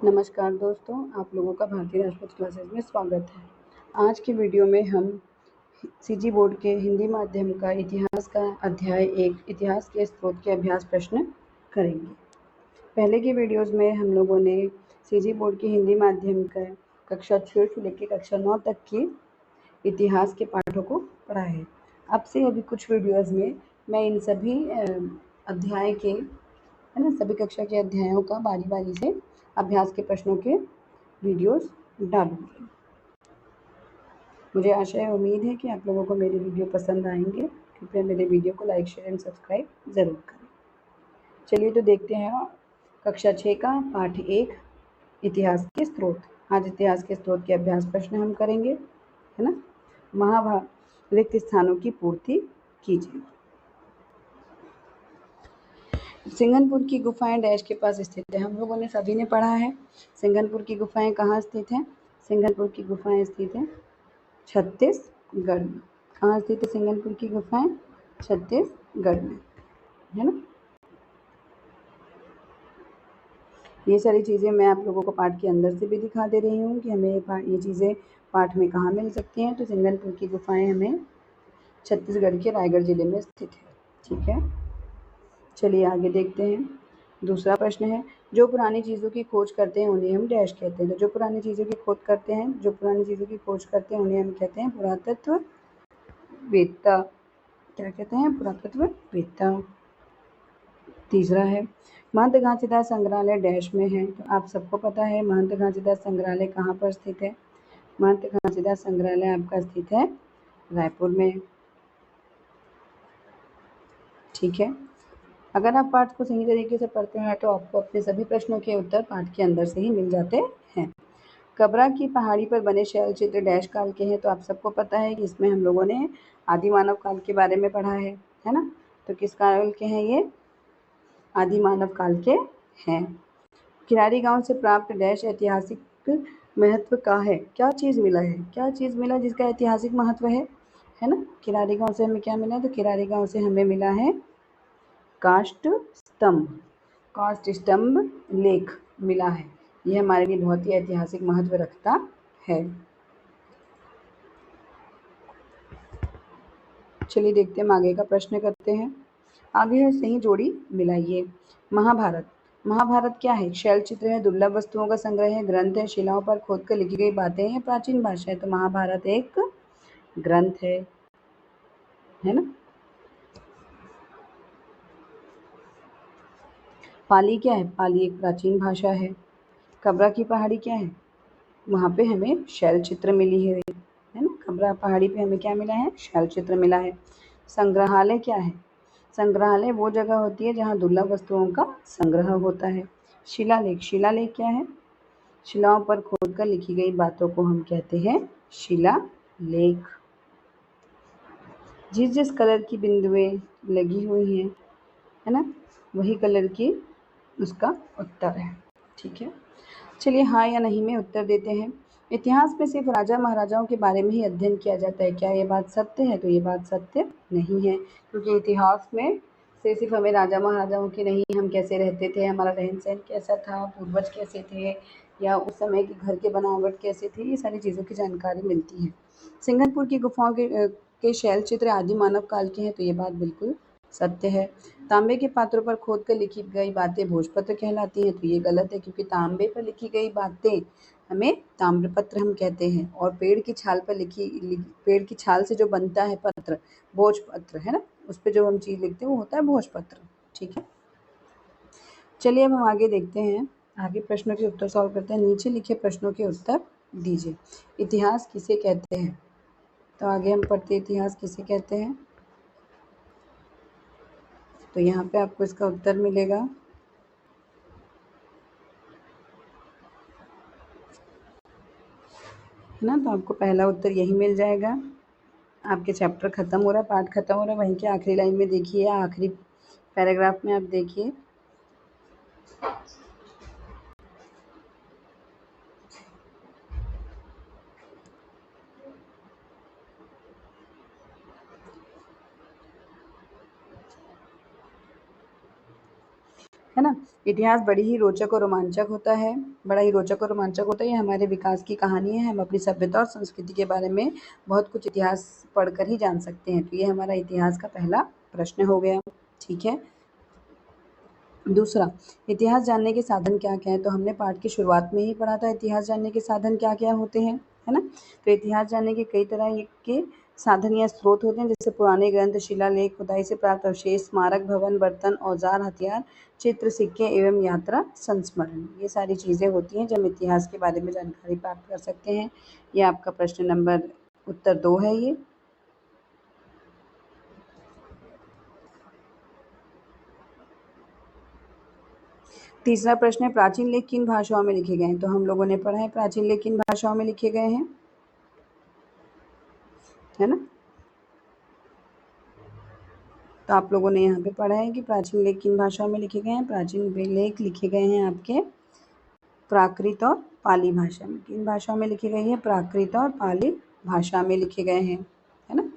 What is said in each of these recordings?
नमस्कार दोस्तों, आप लोगों का भारतीय राजपूत क्लासेस में स्वागत है। आज की वीडियो में हम सीजी बोर्ड के हिंदी माध्यम का इतिहास का अध्याय 1 इतिहास के स्रोत के अभ्यास प्रश्न करेंगे। पहले की वीडियोस में हम लोगों ने सीजी बोर्ड की हिंदी माध्यम का कक्षा 6 से लेकर कक्षा 9 तक की इतिहास के पाठों को पढ़ा है। अब से अभी कुछ वीडियोस में मैं इन सभी अध्याय के सभी कक्षा के अध्यायों का बारी बारी से अभ्यास के प्रश्नों के वीडियोस डालूंगी। मुझे आशा है, उम्मीद है कि आप लोगों को मेरे वीडियो पसंद आएंगे। कृपया मेरे वीडियो को लाइक, शेयर एंड सब्सक्राइब ज़रूर करें। चलिए तो देखते हैं कक्षा 6 का पाठ 1 इतिहास के स्रोत। आज इतिहास के स्रोत के अभ्यास प्रश्न हम करेंगे, है ना। महाभारत रिक्त स्थानों की पूर्ति कीजिए। सिंघनपुर की गुफाएं डैश के पास स्थित है। हम लोगों ने सभी ने पढ़ा है सिंघनपुर की गुफाएं कहाँ स्थित हैं। सिंघनपुर की गुफाएं स्थित हैं छत्तीसगढ़ में। कहाँ स्थित है सिंघनपुर की गुफाएं? छत्तीसगढ़ में, है ना। ये सारी चीज़ें मैं आप लोगों को पाठ के अंदर से भी दिखा दे रही हूँ कि हमें ये चीज़ें पाठ में कहाँ मिल सकती हैं। तो सिंघनपुर की गुफाएं हमें छत्तीसगढ़ के रायगढ़ जिले में स्थित है। ठीक है, चलिए आगे देखते हैं। दूसरा प्रश्न है, जो पुरानी चीज़ों की खोज करते हैं उन्हें हम डैश कहते हैं। तो जो पुरानी चीज़ों की खोज करते हैं उन्हें हम कहते हैं पुरातत्ववेत्ता। क्या कहते हैं? पुरातत्ववेत्ता। तीसरा है, महंत घासीदास संग्रहालय डैश में है। तो आप सबको पता है महंत घासीदास संग्रहालय कहाँ पर स्थित है। महंत घासीदास संग्रहालय आपका स्थित है रायपुर में। ठीक है, अगर आप पाठ को सही तरीके से पढ़ते हैं तो आपको अपने सभी प्रश्नों के उत्तर पाठ के अंदर से ही मिल जाते हैं। कबरा की पहाड़ी पर बने शैल चित्र डैश काल के हैं। तो आप सबको पता है कि इसमें हम लोगों ने आदि मानव काल के बारे में पढ़ा है ना। तो किस काल के हैं ये? आदि मानव काल के हैं। किरारी गांव से प्राप्त डैश ऐतिहासिक महत्व का है। क्या चीज़ मिला है? क्या चीज़ मिला जिसका ऐतिहासिक महत्व है ना। किरारी गांव से हमें क्या मिला? तो किरारी गांव से हमें मिला है काष्ठ स्तंभ लेख मिला है। यह हमारे लिए बहुत ही ऐतिहासिक महत्व रखता है। चलिए देखते हैं, हम आगे का प्रश्न करते हैं। आगे है सही जोड़ी मिलाइए। महाभारत क्या है? शैल चित्र है, दुर्लभ वस्तुओं का संग्रह है, ग्रंथ है, शिलाओं पर खोदकर लिखी गई बातें हैं, प्राचीन भाषा है। तो महाभारत एक ग्रंथ है ना। पाली क्या है? पाली एक प्राचीन भाषा है। कबरा की पहाड़ी क्या है? वहाँ पे हमें शैल चित्र मिली है ना। कबरा पहाड़ी पे हमें क्या मिला है? शैल चित्र मिला है। संग्रहालय क्या है? संग्रहालय वो जगह होती है जहाँ दुर्लभ वस्तुओं का संग्रह होता है। शिलालेख क्या है? शिलाओं पर खोदकर लिखी गई बातों को हम कहते हैं शिलालेख। जिस जिस कलर की बिंदुएं लगी हुई हैं, है ना, वही कलर की उसका उत्तर है। ठीक है, चलिए हाँ या नहीं में उत्तर देते हैं। इतिहास में सिर्फ राजा महाराजाओं के बारे में ही अध्ययन किया जाता है। क्या ये बात सत्य है? तो ये बात सत्य नहीं है, क्योंकि इतिहास में से सिर्फ हमें राजा महाराजाओं की नहीं, हम कैसे रहते थे, हमारा रहन सहन कैसा था, पूर्वज कैसे थे, या उस समय की घर के बनावट कैसे थे, ये सारी चीज़ों की जानकारी मिलती है। सिंघनपुर की गुफाओं के शैल चित्र आदि मानव काल के हैं। तो ये बात बिल्कुल सत्य है। तांबे के पात्रों पर खोद कर लिखी गई बातें भोजपत्र कहलाती हैं। तो ये गलत है, क्योंकि तांबे पर लिखी गई बातें हमें ताम्रपत्र हम कहते हैं, और पेड़ की छाल से जो बनता है पत्र, भोजपत्र, है ना, उस पर जो हम चीज़ लिखते हैं वो होता है भोजपत्र। ठीक है, चलिए अब हम आगे देखते हैं। आगे प्रश्नों के उत्तर सॉल्व करते हैं। नीचे लिखे प्रश्नों के उत्तर दीजिए। इतिहास किसे कहते हैं? तो आगे हम पढ़ते हैं इतिहास किसे कहते हैं। तो यहाँ पे आपको इसका उत्तर मिलेगा, है ना। तो आपको पहला उत्तर यही मिल जाएगा। आपके चैप्टर ख़त्म हो रहा है, पार्ट ख़त्म हो रहा है, वहीं के आखिरी लाइन में देखिए, आखिरी पैराग्राफ में आप देखिए। है ना। इतिहास बड़ी ही रोचक और रोमांचक होता है, बड़ा ही रोचक और रोमांचक होता है। ये हमारे विकास की कहानी है। हम अपनी सभ्यता और संस्कृति के बारे में बहुत कुछ इतिहास पढ़कर ही जान सकते हैं। तो ये हमारा इतिहास का पहला प्रश्न हो गया। ठीक है। दूसरा, इतिहास जानने के साधन क्या-क्या हैं? तो हमने पाठ की शुरुआत में ही पढ़ा था इतिहास जानने के साधन क्या-क्या होते हैं, है ना? तो इतिहास जानने के कई तरह के साधन या स्रोत होते हैं, जैसे पुराने ग्रंथ, शिलालेख, खुदाई से प्राप्त अवशेष, स्मारक भवन, बर्तन, औजार, हथियार, चित्र, सिक्के एवं यात्रा संस्मरण। ये सारी चीज़ें होती हैं जो हम इतिहास के बारे में जानकारी प्राप्त कर सकते हैं। ये आपका प्रश्न नंबर उत्तर 2 है ये। तीसरा प्रश्न है, प्राचीन लेख किन भाषाओं में लिखे गए हैं? तो हम लोगों ने पढ़ा है प्राचीन लेख किन भाषाओं में लिखे गए हैं, है ना। तो आप लोगों ने यहाँ पे पढ़ा है कि प्राचीन लेख किन भाषाओं में लिखे गए हैं। प्राचीन लेख लिखे गए हैं आपके प्राकृत और पाली भाषा में। किन भाषाओं में लिखे गए हैं? प्राकृत और पाली भाषा में लिखे गए हैं, है ना।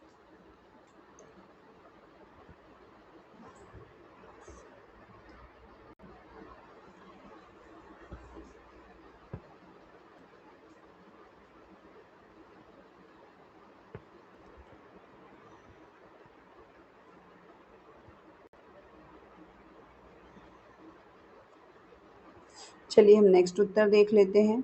चलिए हम नेक्स्ट उत्तर देख लेते हैं।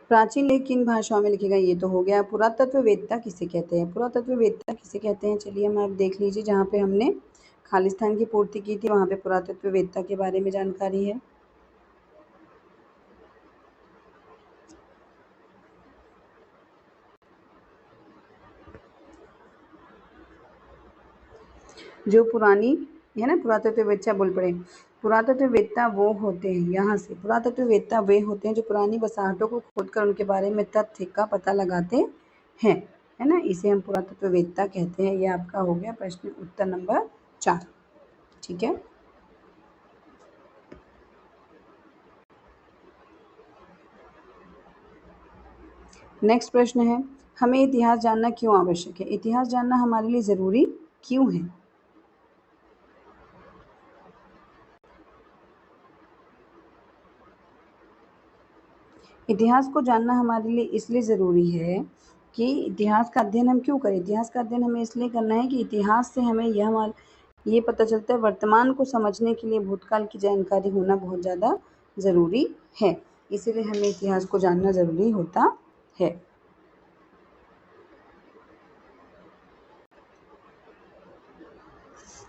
प्राचीन लेख किन भाषाओं में लिखे गए? ये तो हो गया। पुरातत्ववेत्ता किसे कहते हैं? पुरातत्ववेत्ता किसे कहते हैं? चलिए हम आप देख लीजिए, जहाँ पे हमने खालिस्तान की पूर्ति की थी वहाँ पे पुरातत्ववेत्ता के बारे में जानकारी है। जो पुरानी, है ना, पुरातत्ववेत्ता बोल पड़े। पुरातत्ववेत्ता वो होते हैं, यहाँ से पुरातत्ववेत्ता वे होते हैं जो पुरानी बसाहटों को खोदकर उनके बारे में तथ्य का पता लगाते हैं, है ना। इसे हम पुरातत्ववेत्ता कहते हैं। ये आपका हो गया प्रश्न उत्तर नंबर 4। ठीक है। नेक्स्ट प्रश्न है, हमें इतिहास जानना क्यों आवश्यक है? इतिहास जानना हमारे लिए ज़रूरी क्यों है? इतिहास को जानना हमारे लिए इसलिए ज़रूरी है कि इतिहास का अध्ययन हम क्यों करें? इतिहास का अध्ययन हमें इसलिए करना है कि इतिहास से हमें ये पता चलता है, वर्तमान को समझने के लिए भूतकाल की जानकारी होना बहुत ज़्यादा ज़रूरी है। इसीलिए हमें इतिहास को जानना ज़रूरी होता है।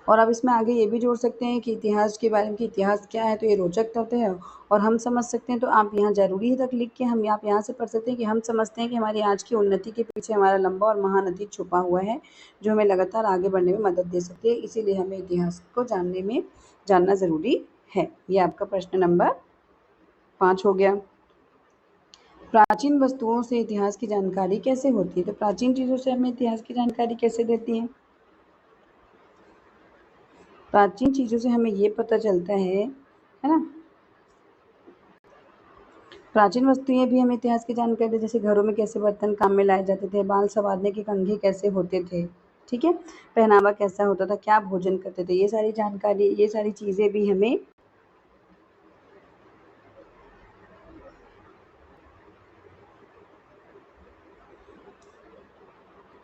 और अब इसमें आगे ये भी जोड़ सकते हैं कि इतिहास के बारे में, कि इतिहास क्या है, तो ये रोचक तथ्य है और हम समझ सकते हैं। तो आप यहाँ ज़रूरी तक लिख के हम आप यहाँ से पढ़ सकते हैं कि हम समझते हैं कि हमारी आज की उन्नति के पीछे हमारा लंबा और महान अतीत छुपा हुआ है, जो हमें लगातार आगे बढ़ने में मदद दे सकती है। इसीलिए हमें इतिहास को जानना ज़रूरी है। ये आपका प्रश्न नंबर 5 हो गया। प्राचीन वस्तुओं से इतिहास की जानकारी कैसे होती है? तो प्राचीन चीज़ों से हमें इतिहास की जानकारी कैसे देती है? प्राचीन चीज़ों से हमें ये पता चलता है ना। प्राचीन वस्तुएं भी हमें इतिहास की जानकारी देती, जैसे घरों में कैसे बर्तन काम में लाए जाते थे, बाल संवारने के कंघी कैसे होते थे, ठीक है, पहनावा कैसा होता था, क्या भोजन करते थे, ये सारी जानकारी, ये सारी चीज़ें भी हमें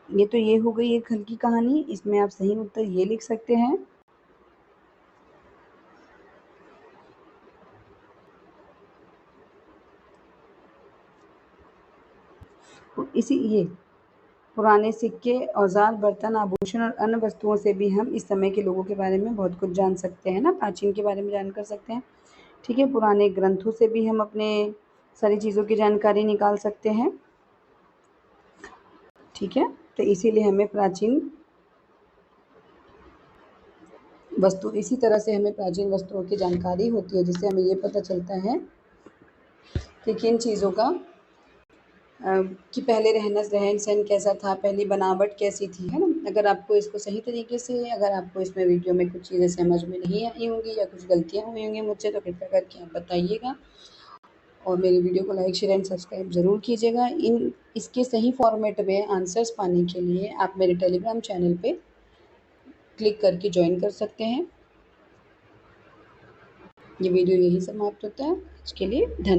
ये तो ये हो गई एक हल्की कहानी। इसमें आप सही उत्तर ये लिख सकते हैं। इसी ये पुराने सिक्के, औजार, बर्तन, आभूषण और अन्य वस्तुओं से भी हम इस समय के लोगों के बारे में बहुत कुछ जान सकते हैं ना, प्राचीन के बारे में जान कर सकते हैं। ठीक है, पुराने ग्रंथों से भी हम अपने सारी चीज़ों की जानकारी निकाल सकते हैं। ठीक है, तो इसीलिए हमें इसी तरह से हमें प्राचीन वस्तुओं की जानकारी होती है, जिससे हमें ये पता चलता है कि किन चीज़ों का कि पहले रहन सहन कैसा था, पहली बनावट कैसी थी, है ना। अगर आपको इसको सही तरीके से, अगर आपको इसमें वीडियो में कुछ चीज़ें समझ में नहीं आई होंगी या कुछ गलतियाँ हुई होंगी मुझसे, तो कृपया करके आप बताइएगा और मेरी वीडियो को लाइक शेयर एंड सब्सक्राइब ज़रूर कीजिएगा। इसके सही फॉर्मेट में आंसर्स पाने के लिए आप मेरे टेलीग्राम चैनल पे क्लिक करके ज्वाइन कर सकते हैं। ये वीडियो यही समाप्त होता है। आज के लिए धन्यवाद।